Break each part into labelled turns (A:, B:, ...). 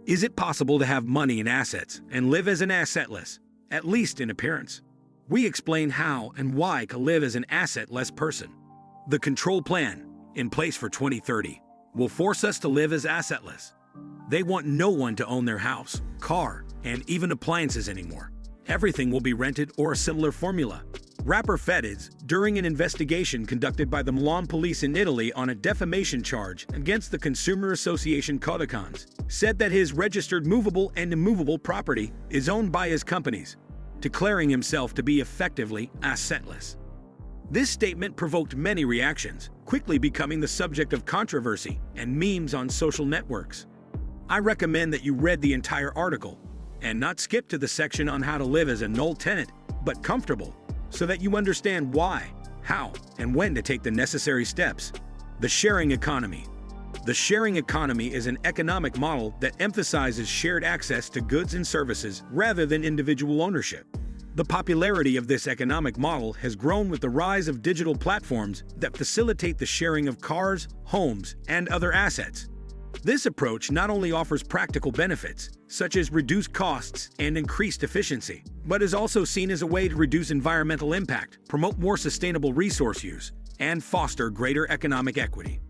A: Is it possible to have money and assets and live as an assetless, at least in appearance? We explain how and why to live as an assetless person. The control plan, in place for 2030, will force us to live as assetless. They want no one to own their house, car, and even appliances anymore. Everything will be rented or a similar formula. Rapper Fedez, during an investigation conducted by the Milan Police in Italy on a defamation charge against the consumer association Codacons, said that his registered movable and immovable property is owned by his companies, declaring himself to be effectively assetless. This statement provoked many reactions, quickly becoming the subject of controversy and memes on social networks. I recommend that you read the entire article and not skip to the section on how to live as a null-tenant, but comfortable, so that you understand why, how, and when to take the necessary steps. The sharing economy. The sharing economy is an economic model that emphasizes shared access to goods and services rather than individual ownership. The popularity of this economic model has grown with the rise of digital platforms that facilitate the sharing of cars, homes, and other assets. This approach not only offers practical benefits, such as reduced costs and increased efficiency, but is also seen as a way to reduce environmental impact, promote more sustainable resource use, and foster greater economic equity.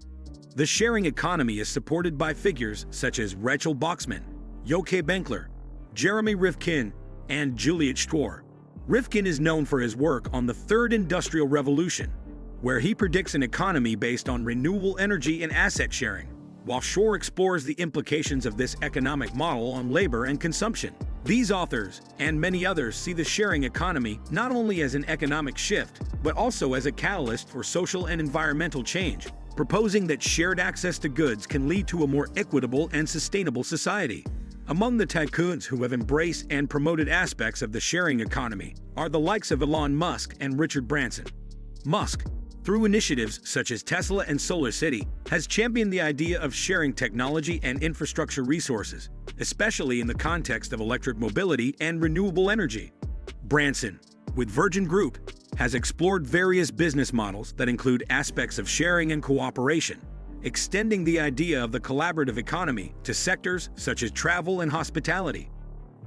A: The sharing economy is supported by figures such as Rachel Boxman, Yoke Benkler, Jeremy Rifkin, and Juliet Schwartz. Rifkin is known for his work on the Third Industrial Revolution, where he predicts an economy based on renewable energy and asset sharing, while Shore explores the implications of this economic model on labor and consumption. These authors, and many others, see the sharing economy not only as an economic shift, but also as a catalyst for social and environmental change, proposing that shared access to goods can lead to a more equitable and sustainable society. Among the tycoons who have embraced and promoted aspects of the sharing economy are the likes of Elon Musk and Richard Branson. Musk, through initiatives such as Tesla and Solar City, has championed the idea of sharing technology and infrastructure resources, especially in the context of electric mobility and renewable energy. Branson, with Virgin Group, has explored various business models that include aspects of sharing and cooperation, extending the idea of the collaborative economy to sectors such as travel and hospitality.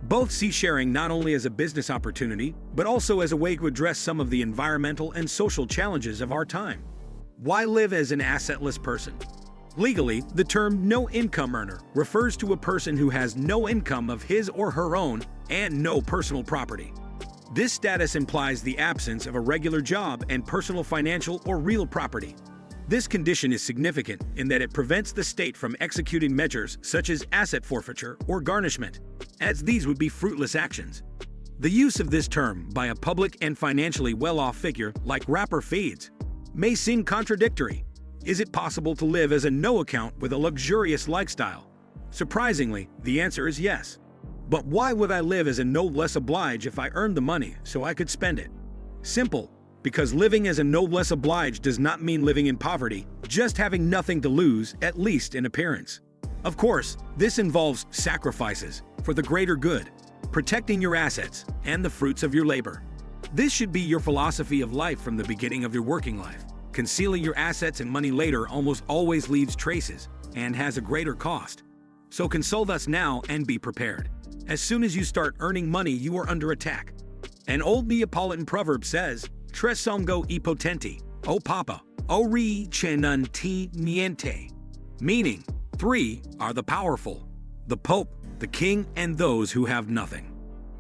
A: Both see sharing not only as a business opportunity, but also as a way to address some of the environmental and social challenges of our time. Why live as an assetless person? Legally, the term no-income earner refers to a person who has no income of his or her own and no personal property. This status implies the absence of a regular job and personal financial or real property. This condition is significant in that it prevents the state from executing measures such as asset forfeiture or garnishment, as these would be fruitless actions. The use of this term by a public and financially well-off figure like rapper Fedez may seem contradictory. Is it possible to live as a no-account with a luxurious lifestyle? Surprisingly, the answer is yes. But why would I live as a no less obliged if I earned the money so I could spend it? Simple. Because living as a no less obliged does not mean living in poverty, just having nothing to lose, at least in appearance. Of course, this involves sacrifices for the greater good, protecting your assets, and the fruits of your labor. This should be your philosophy of life from the beginning of your working life. Concealing your assets and money later almost always leaves traces and has a greater cost. So consult us now and be prepared. As soon as you start earning money, you are under attack. An old Neapolitan proverb says, Tres songo I potenti, o papa, o re che non ti niente, meaning, 3 are the powerful, the Pope, the King, and those who have nothing.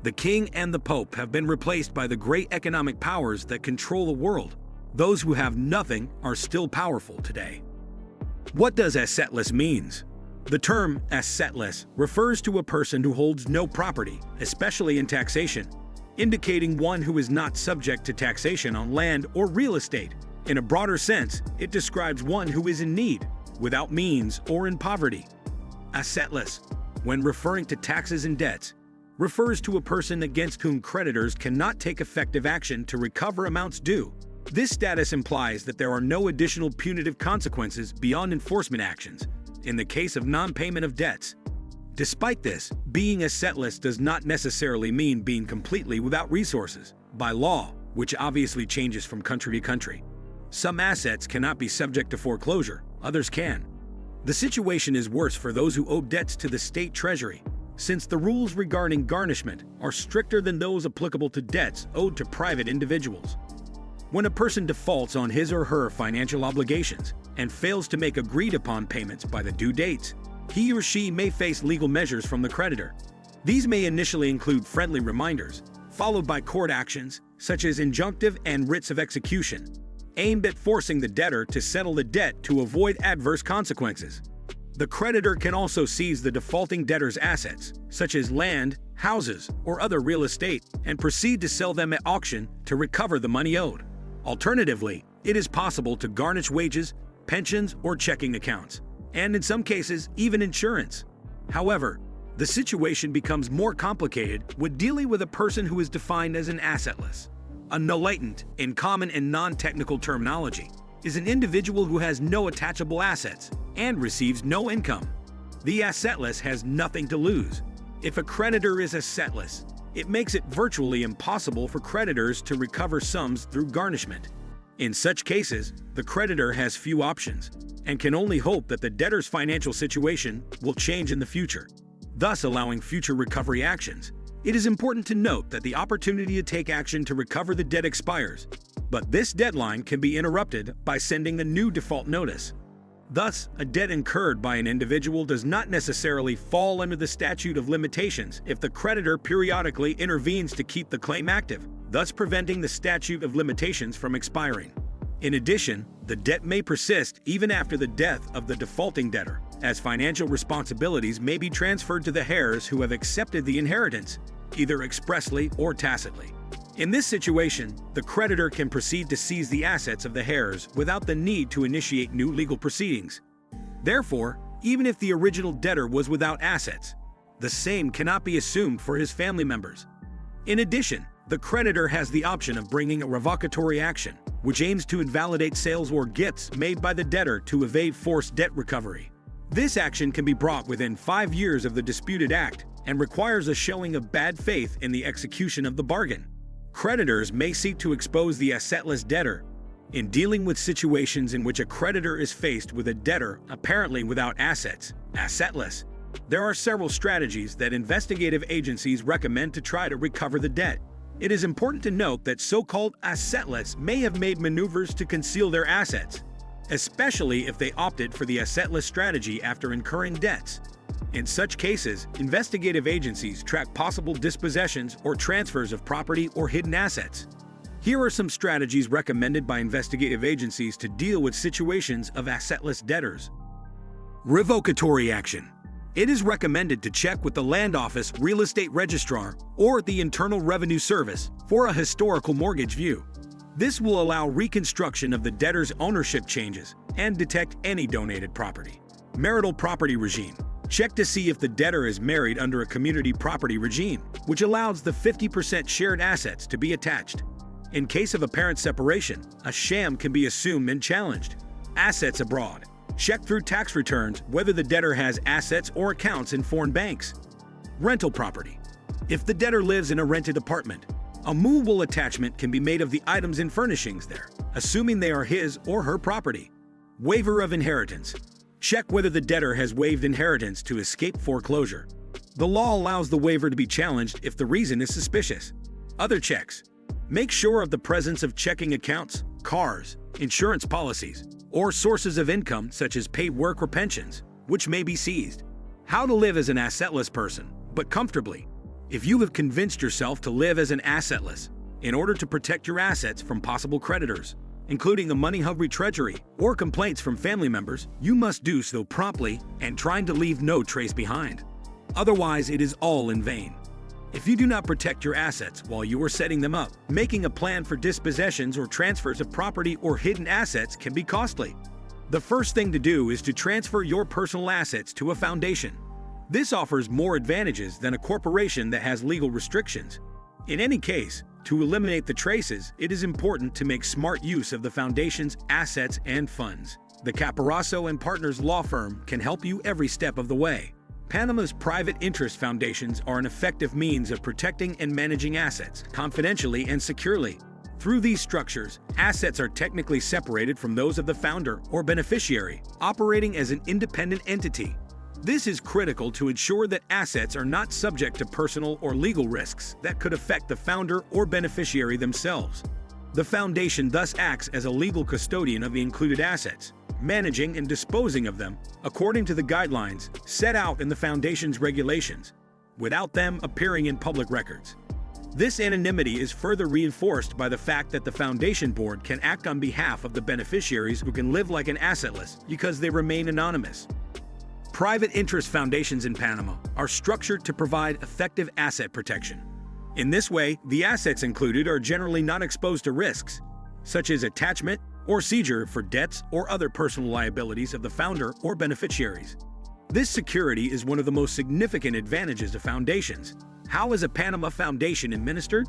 A: The King and the Pope have been replaced by the great economic powers that control the world. Those who have nothing are still powerful today. What does assetless means? The term assetless refers to a person who holds no property, especially in taxation, indicating one who is not subject to taxation on land or real estate. In a broader sense, it describes one who is in need, without means, or in poverty. Assetless, when referring to taxes and debts, refers to a person against whom creditors cannot take effective action to recover amounts due. This status implies that there are no additional punitive consequences beyond enforcement actions in the case of non-payment of debts. Despite this, being assetless does not necessarily mean being completely without resources. By law, which obviously changes from country to country, some assets cannot be subject to foreclosure, others can. The situation is worse for those who owe debts to the state treasury, since the rules regarding garnishment are stricter than those applicable to debts owed to private individuals. When a person defaults on his or her financial obligations and fails to make agreed-upon payments by the due dates, he or she may face legal measures from the creditor. These may initially include friendly reminders, followed by court actions, such as injunctive and writs of execution, aimed at forcing the debtor to settle the debt to avoid adverse consequences. The creditor can also seize the defaulting debtor's assets, such as land, houses, or other real estate, and proceed to sell them at auction to recover the money owed. Alternatively, it is possible to garnish wages, pensions, or checking accounts, and in some cases, even insurance. However, the situation becomes more complicated when dealing with a person who is defined as an assetless. A null-tenant, in common and non-technical terminology, is an individual who has no attachable assets and receives no income. The assetless has nothing to lose. If a creditor is assetless, it makes it virtually impossible for creditors to recover sums through garnishment. In such cases, the creditor has few options and can only hope that the debtor's financial situation will change in the future, thus allowing future recovery actions. It is important to note that the opportunity to take action to recover the debt expires, but this deadline can be interrupted by sending a new default notice. Thus, a debt incurred by an individual does not necessarily fall under the statute of limitations if the creditor periodically intervenes to keep the claim active, thus preventing the statute of limitations from expiring. In addition, the debt may persist even after the death of the defaulting debtor, as financial responsibilities may be transferred to the heirs who have accepted the inheritance, either expressly or tacitly. In this situation, the creditor can proceed to seize the assets of the heirs without the need to initiate new legal proceedings. Therefore, even if the original debtor was without assets, the same cannot be assumed for his family members. In addition, the creditor has the option of bringing a revocatory action, which aims to invalidate sales or gifts made by the debtor to evade forced debt recovery. This action can be brought within 5 years of the disputed act and requires a showing of bad faith in the execution of the bargain. Creditors may seek to expose the assetless debtor. In dealing with situations in which a creditor is faced with a debtor apparently without assets, assetless, there are several strategies that investigative agencies recommend to try to recover the debt. It is important to note that so-called assetless may have made maneuvers to conceal their assets, especially if they opted for the assetless strategy after incurring debts. In such cases, investigative agencies track possible dispossessions or transfers of property or hidden assets. Here are some strategies recommended by investigative agencies to deal with situations of assetless debtors. Revocatory action. It is recommended to check with the Land Office Real Estate Registrar or the Internal Revenue Service for a historical mortgage view. This will allow reconstruction of the debtor's ownership changes and detect any donated property. Marital property regime. Check to see if the debtor is married under a community property regime, which allows the 50% shared assets to be attached. In case of apparent separation, a sham can be assumed and challenged. Assets abroad. Check through tax returns whether the debtor has assets or accounts in foreign banks. Rental property. If the debtor lives in a rented apartment, a movable attachment can be made of the items and furnishings there, assuming they are his or her property. Waiver of inheritance. Check whether the debtor has waived inheritance to escape foreclosure. The law allows the waiver to be challenged if the reason is suspicious. Other checks. Make sure of the presence of checking accounts, cars, insurance policies, or sources of income such as paid work or pensions, which may be seized. How to live as an assetless person, but comfortably. If you have convinced yourself to live as an assetless, in order to protect your assets from possible creditors, including a money-hungry treasury or complaints from family members, you must do so promptly and trying to leave no trace behind. Otherwise, it is all in vain. If you do not protect your assets while you are setting them up, making a plan for dispossessions or transfers of property or hidden assets can be costly. The first thing to do is to transfer your personal assets to a foundation. This offers more advantages than a corporation that has legal restrictions. In any case, to eliminate the traces, it is important to make smart use of the foundation's assets and funds. The Caparasso and Partners law firm can help you every step of the way. Panama's private interest foundations are an effective means of protecting and managing assets confidentially and securely. Through these structures, assets are technically separated from those of the founder or beneficiary, operating as an independent entity. This is critical to ensure that assets are not subject to personal or legal risks that could affect the founder or beneficiary themselves. The foundation thus acts as a legal custodian of the included assets, managing and disposing of them according to the guidelines set out in the foundation's regulations, without them appearing in public records. This anonymity is further reinforced by the fact that the foundation board can act on behalf of the beneficiaries who can live like an assetless because they remain anonymous. Private interest foundations in Panama are structured to provide effective asset protection. In this way, the assets included are generally not exposed to risks, such as attachment or seizure for debts or other personal liabilities of the founder or beneficiaries. This security is one of the most significant advantages of foundations. How is a Panama foundation administered?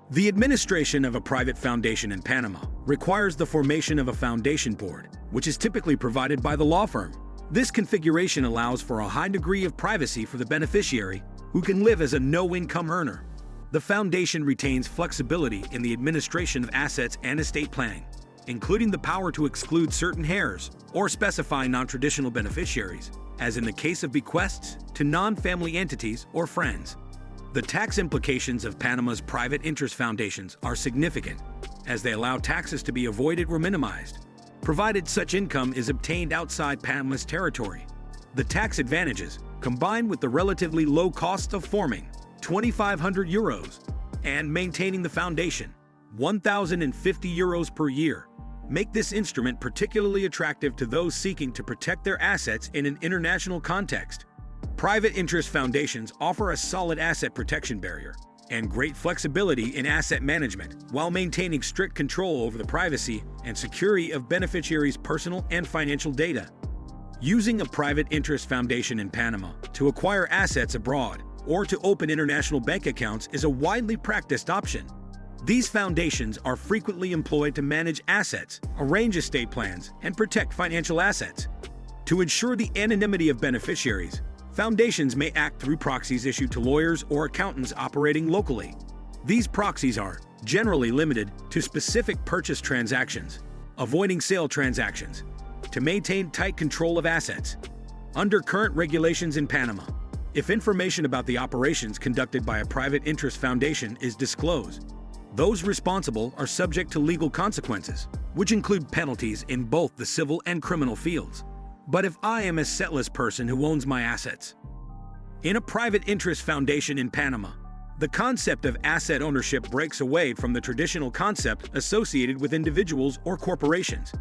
A: The administration of a private foundation in Panama requires the formation of a foundation board, which is typically provided by the law firm. This configuration allows for a high degree of privacy for the beneficiary, who can live as a no-income earner. The foundation retains flexibility in the administration of assets and estate planning, including the power to exclude certain heirs or specify non-traditional beneficiaries, as in the case of bequests to non-family entities or friends. The tax implications of Panama's private interest foundations are significant, as they allow taxes to be avoided or minimized, provided such income is obtained outside Panama's territory. The tax advantages, combined with the relatively low cost of forming, €2,500, and maintaining the foundation, €1,050 per year, make this instrument particularly attractive to those seeking to protect their assets in an international context. Private interest foundations offer a solid asset protection barrier and great flexibility in asset management while maintaining strict control over the privacy and security of beneficiaries' personal and financial data. Using a private interest foundation in Panama to acquire assets abroad or to open international bank accounts is a widely practiced option. These foundations are frequently employed to manage assets, arrange estate plans, and protect financial assets. To ensure the anonymity of beneficiaries, foundations may act through proxies issued to lawyers or accountants operating locally. These proxies are generally limited to specific purchase transactions, avoiding sale transactions, to maintain tight control of assets. Under current regulations in Panama, if information about the operations conducted by a private interest foundation is disclosed, those responsible are subject to legal consequences, which include penalties in both the civil and criminal fields. But if I am a assetless person who owns my assets in a private interest foundation in Panama, the concept of asset ownership breaks away from the traditional concept associated with individuals or corporations.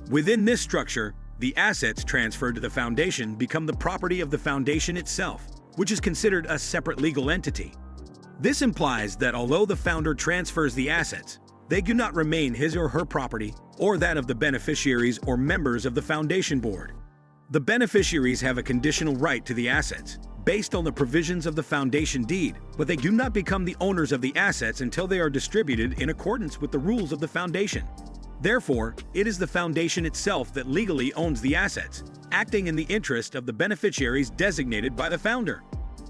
A: Within this structure, the assets transferred to the foundation become the property of the foundation itself, which is considered a separate legal entity. This implies that although the founder transfers the assets, they do not remain his or her property or that of the beneficiaries or members of the foundation board. The beneficiaries have a conditional right to the assets, based on the provisions of the foundation deed, but they do not become the owners of the assets until they are distributed in accordance with the rules of the foundation. Therefore, it is the foundation itself that legally owns the assets, acting in the interest of the beneficiaries designated by the founder.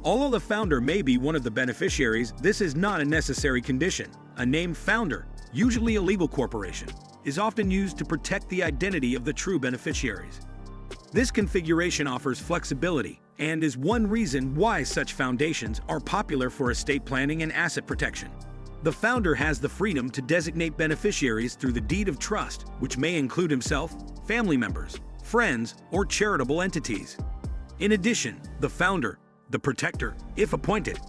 A: Although the founder may be one of the beneficiaries, this is not a necessary condition. A named founder, usually a legal corporation, is often used to protect the identity of the true beneficiaries. This configuration offers flexibility and is one reason why such foundations are popular for estate planning and asset protection. The founder has the freedom to designate beneficiaries through the deed of trust, which may include himself, family members, friends, or charitable entities. In addition, the founder, the protector, if appointed,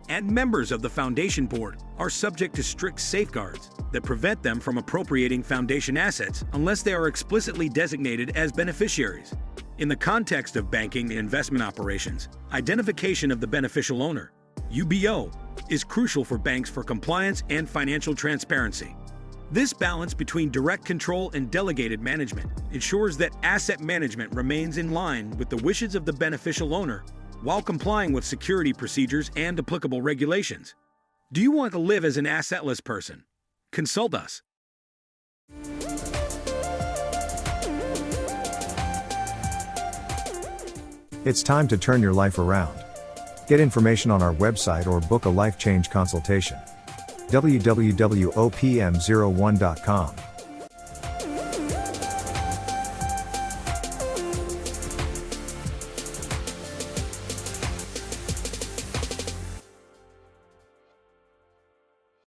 A: and members of the foundation board are subject to strict safeguards that prevent them from appropriating foundation assets unless they are explicitly designated as beneficiaries. In the context of banking and investment operations, identification of the beneficial owner, UBO, is crucial for banks for compliance and financial transparency. This balance between direct control and delegated management ensures that asset management remains in line with the wishes of the beneficial owner while complying with security procedures and applicable regulations. Do you want to live as an assetless person? Consult us.
B: It's time to turn your life around. Get information on our website or book a life change consultation. www.opm01.com.